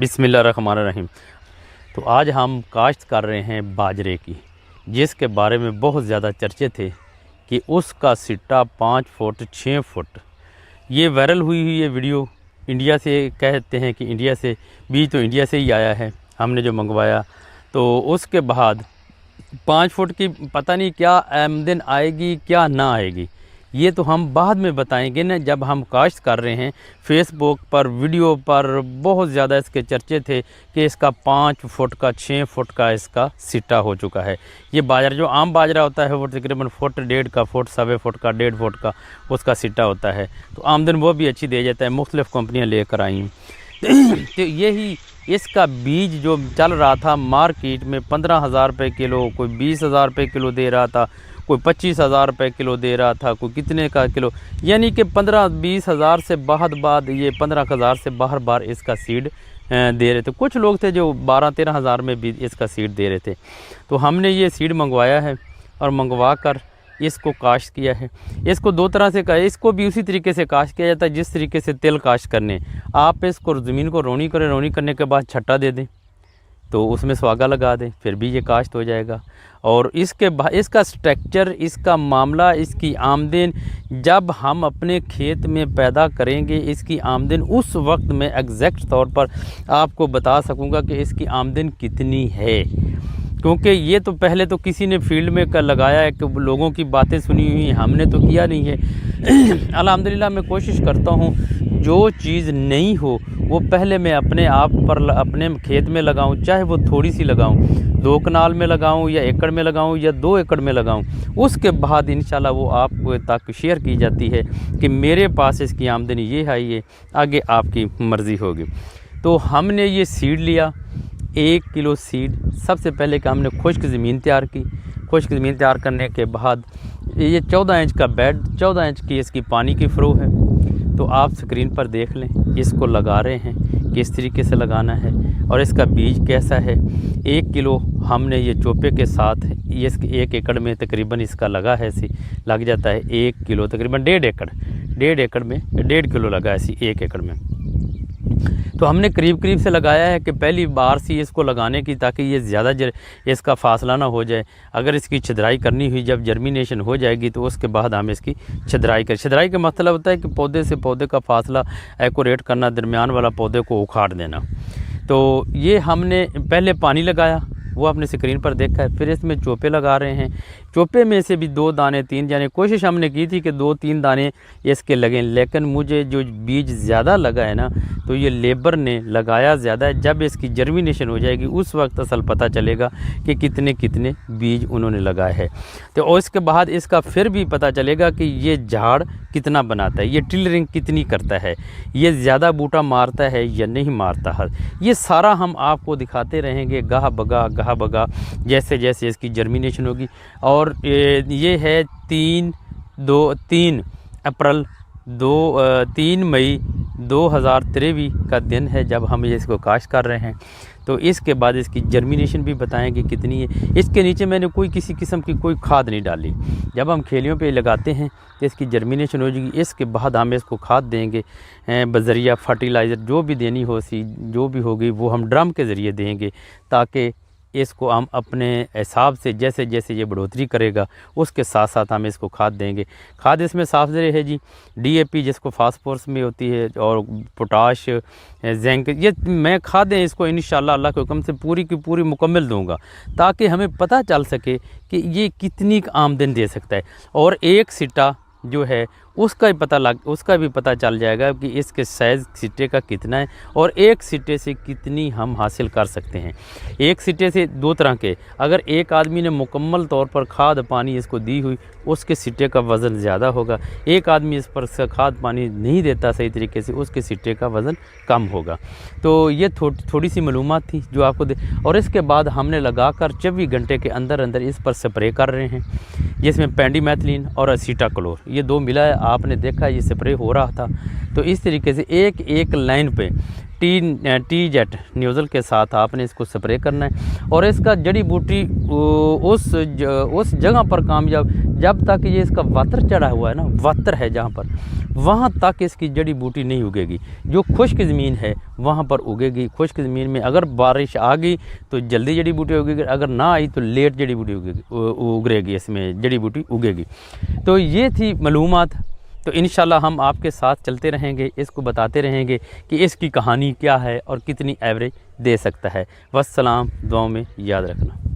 बिस्मिल्लाहिर्रहमानिर्रहीम। तो आज हम काश्त कर रहे हैं बाजरे की, जिसके बारे में बहुत ज़्यादा चर्चे थे कि उसका सिट्टा 5 फुट 6 फुट। ये वायरल हुई ये वीडियो इंडिया से, कहते हैं कि इंडिया से बीज तो इंडिया से ही आया है, हमने जो मंगवाया। तो उसके बाद 5 फुट की पता नहीं क्या आमदन आएगी क्या ना आएगी, ये तो हम बाद में बताएंगे ना, जब हम काश्त कर रहे हैं। फेसबुक पर वीडियो पर बहुत ज़्यादा इसके चर्चे थे कि इसका 5 फुट का 6 फुट का इसका सिट्टा हो चुका है। ये बाजरा जो आम बाजरा होता है वो तकरीबन फुट 1.5 का, फुट 1.25 फुट का, 1.5 फुट का उसका सिट्टा होता है। तो आमदन वो भी अच्छी दे जाता है, मुख्तलिफ़ कंपनियाँ लेकर आई। तो यही इसका बीज जो चल रहा था मार्केट में 15,000 रुपये किलो, कोई 20,000 रुपये किलो दे रहा था, कोई 25,000 रुपये किलो दे रहा था, कोई कितने का किलो, यानी कि 15-20 हज़ार से बाद ये 15,000 से बाहर इसका सीड दे रहे थे। कुछ लोग थे जो 12-13 हज़ार में भी इसका सीड दे रहे थे। तो हमने ये सीड मंगवाया है और मंगवा कर इसको काश्त किया है। इसको दो तरह से इसको भी उसी तरीके से काश्त किया जाता है जिस तरीके से तिल काश्त करने। आप इसको ज़मीन को रोनी करें, रोनी करने के बाद छट्टा दे दें, तो उसमें सुहागा लगा दें, फिर भी ये काश्त हो जाएगा। और इसके बाद इसका स्ट्रक्चर, इसका मामला, इसकी आमदन जब हम अपने खेत में पैदा करेंगे, इसकी आमदन उस वक्त में एग्जैक्ट तौर पर आपको बता सकूँगा कि इसकी आमदन कितनी है। क्योंकि ये तो पहले तो किसी ने फील्ड में कर लगाया है कि लोगों की बातें सुनी हुई, हमने तो किया नहीं है। अल्हम्दुलिल्लाह मैं कोशिश करता हूँ जो चीज़ नहीं हो वो पहले मैं अपने आप पर अपने खेत में लगाऊं, चाहे वो थोड़ी सी लगाऊं, 2 कनाल में लगाऊं या एकड़ में लगाऊं या 2 एकड़ में लगाऊं। उसके बाद इंशाल्लाह वो आपको तक शेयर की जाती है कि मेरे पास इसकी आमदनी ये है, ये आगे आपकी मर्ज़ी होगी। तो हमने ये सीड लिया, 1 किलो सीड। सबसे पहले कि हमने खुश्क ज़मीन तैयार की। खुश्क ज़मीन तैयार करने के बाद ये 14 इंच का बेड, 14 इंच की इसकी पानी की फ़्लो है। तो आप स्क्रीन पर देख लें, इसको लगा रहे हैं किस तरीके से लगाना है और इसका बीज कैसा है। 1 किलो हमने ये चोपे के साथ, ये 1 एकड़ में तकरीबन इसका लगा है, ऐसी लग जाता है 1 किलो, तकरीबन 1.5 एकड़ में 1.5 किलो लगा ऐसी 1 एकड़ में। तो हमने करीब से लगाया है कि पहली बार सी इसको लगाने की, ताकि ये ज़्यादा इसका फासला ना हो जाए। अगर इसकी छिदराई करनी हुई, जब जर्मिनेशन हो जाएगी तो उसके बाद हम इसकी छिदराई करें। छिदराई का मतलब होता है कि पौधे से पौधे का फासला एक्यूरेट करना, दरमियान वाला पौधे को उखाड़ देना। तो ये हमने पहले पानी लगाया, वो आपने स्क्रीन पर देखा है। फिर इसमें चोपे लगा रहे हैं। चोपे में से भी 2 दाने 3 दाने, कोशिश हमने की थी कि 2-3 दाने इसके लगें, लेकिन मुझे जो बीज ज़्यादा लगा है ना, तो ये लेबर ने लगाया ज़्यादा है। जब इसकी जर्मिनेशन हो जाएगी उस वक्त असल पता चलेगा कि कितने कितने बीज उन्होंने लगाए हैं। तो और इसके बाद इसका फिर भी पता चलेगा कि ये झाड़ कितना बनाता है, ये टिलरिंग कितनी करता है, ये ज़्यादा बूटा मारता है या नहीं मारता है। ये सारा हम आपको दिखाते रहेंगे गाह बगा जैसे जैसे इसकी जर्मिनेशन होगी। और ये है 3 अप्रैल 3 मई 2023 का दिन है जब हम इसको काश्त कर रहे हैं। तो इसके बाद इसकी जर्मिनेशन भी बताएंगे कितनी है। इसके नीचे मैंने कोई किसी किस्म की कोई खाद नहीं डाली। जब हम खेलियों पे लगाते हैं तो इसकी जर्मिनेशन हो जाएगी। इसके बाद हम इसको खाद देंगे, बजरिया फर्टिलाइज़र जो भी देनी हो सी जो भी होगी वो हम ड्रम के ज़रिए देंगे, ताकि इसको हम अपने हिसाब से जैसे जैसे ये बढ़ोतरी करेगा उसके साथ साथ हम इसको खाद देंगे। खाद इसमें साफ ज़रिए है जी, DAP जिसको फास्फोरस में होती है, और पोटाश, जिंक, ये मैं खादें इसको इंशाल्लाह अल्लाह के हुक्म से पूरी की पूरी मुकम्मल दूंगा, ताकि हमें पता चल सके कि ये कितनी आमदन दे सकता है। और एक सिट्टा जो है उसका भी पता चल जाएगा कि इसके साइज़ सिट्टे का कितना है और एक सिट्टे से कितनी हम हासिल कर सकते हैं। एक सिट्टे से 2 तरह के, अगर एक आदमी ने मुकम्मल तौर पर खाद पानी इसको दी हुई, उसके सिट्टे का वज़न ज़्यादा होगा। एक आदमी इस पर खाद पानी नहीं देता सही तरीके से, उसके सिट्टे का वज़न कम होगा। तो ये थोड़ी सी मालूमात थी जो आपको दे। और इसके बाद हमने लगाकर 24 घंटे के अंदर इस पर स्प्रे कर रहे हैं, जिसमें पेंडीमेथिलीन और एसीटाक्लोर ये 2 मिला है। आपने देखा ये स्प्रे हो रहा था। तो इस तरीके से एक लाइन पे टी जेट न्यूज़ल के साथ आपने इसको स्प्रे करना है। और इसका जड़ी बूटी उस जगह पर कामयाब, जब तक ये इसका वातर चढ़ा हुआ है ना, वातर है जहाँ पर, वहाँ तक इसकी जड़ी बूटी नहीं उगेगी। जो खुश्क ज़मीन है वहाँ पर उगेगी। खुश्क ज़मीन में अगर बारिश आ गई तो जल्दी जड़ी बूटी उगेगी, अगर ना आई तो लेट जड़ी बूटी उगेगी, इसमें जड़ी बूटी उगेगी। तो ये थी मालूमात। तो इंशाल्लाह हम आपके साथ चलते रहेंगे, इसको बताते रहेंगे कि इसकी कहानी क्या है और कितनी एवरेज दे सकता है। वस्सलाम, दुआओं में याद रखना।